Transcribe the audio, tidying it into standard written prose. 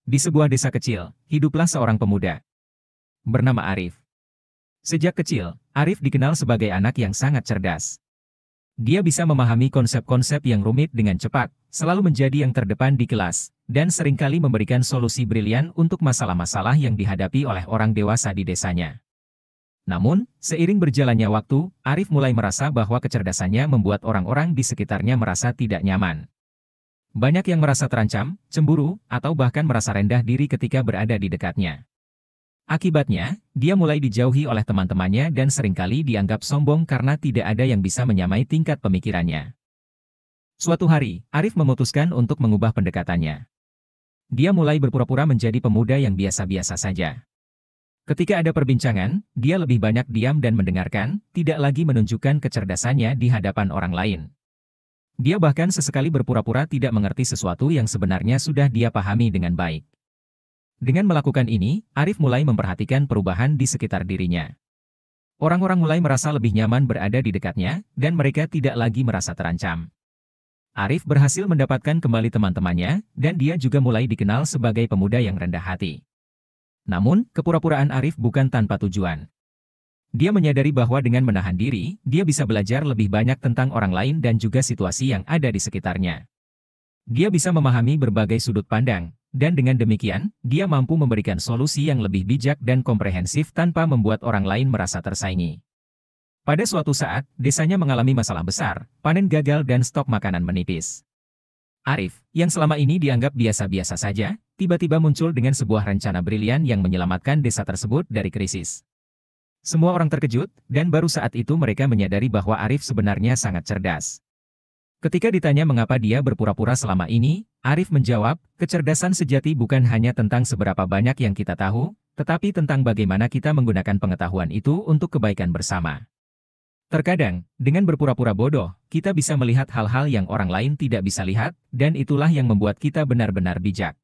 Di sebuah desa kecil, hiduplah seorang pemuda bernama Arif. Sejak kecil, Arif dikenal sebagai anak yang sangat cerdas. Dia bisa memahami konsep-konsep yang rumit dengan cepat, selalu menjadi yang terdepan di kelas, dan seringkali memberikan solusi brilian untuk masalah-masalah yang dihadapi oleh orang dewasa di desanya. Namun, seiring berjalannya waktu, Arif mulai merasa bahwa kecerdasannya membuat orang-orang di sekitarnya merasa tidak nyaman. Banyak yang merasa terancam, cemburu, atau bahkan merasa rendah diri ketika berada di dekatnya. Akibatnya, dia mulai dijauhi oleh teman-temannya dan seringkali dianggap sombong karena tidak ada yang bisa menyamai tingkat pemikirannya. Suatu hari, Arif memutuskan untuk mengubah pendekatannya. Dia mulai berpura-pura menjadi pemuda yang biasa-biasa saja. Ketika ada perbincangan, dia lebih banyak diam dan mendengarkan, tidak lagi menunjukkan kecerdasannya di hadapan orang lain. Dia bahkan sesekali berpura-pura tidak mengerti sesuatu yang sebenarnya sudah dia pahami dengan baik. Dengan melakukan ini, Arif mulai memperhatikan perubahan di sekitar dirinya. Orang-orang mulai merasa lebih nyaman berada di dekatnya, dan mereka tidak lagi merasa terancam. Arif berhasil mendapatkan kembali teman-temannya, dan dia juga mulai dikenal sebagai pemuda yang rendah hati. Namun, kepura-puraan Arif bukan tanpa tujuan. Dia menyadari bahwa dengan menahan diri, dia bisa belajar lebih banyak tentang orang lain dan juga situasi yang ada di sekitarnya. Dia bisa memahami berbagai sudut pandang, dan dengan demikian, dia mampu memberikan solusi yang lebih bijak dan komprehensif tanpa membuat orang lain merasa tersaingi. Pada suatu saat, desanya mengalami masalah besar, panen gagal dan stok makanan menipis. Arif, yang selama ini dianggap biasa-biasa saja, tiba-tiba muncul dengan sebuah rencana brilian yang menyelamatkan desa tersebut dari krisis. Semua orang terkejut, dan baru saat itu mereka menyadari bahwa Arif sebenarnya sangat cerdas. Ketika ditanya mengapa dia berpura-pura selama ini, Arif menjawab, kecerdasan sejati bukan hanya tentang seberapa banyak yang kita tahu, tetapi tentang bagaimana kita menggunakan pengetahuan itu untuk kebaikan bersama. Terkadang, dengan berpura-pura bodoh, kita bisa melihat hal-hal yang orang lain tidak bisa lihat, dan itulah yang membuat kita benar-benar bijak.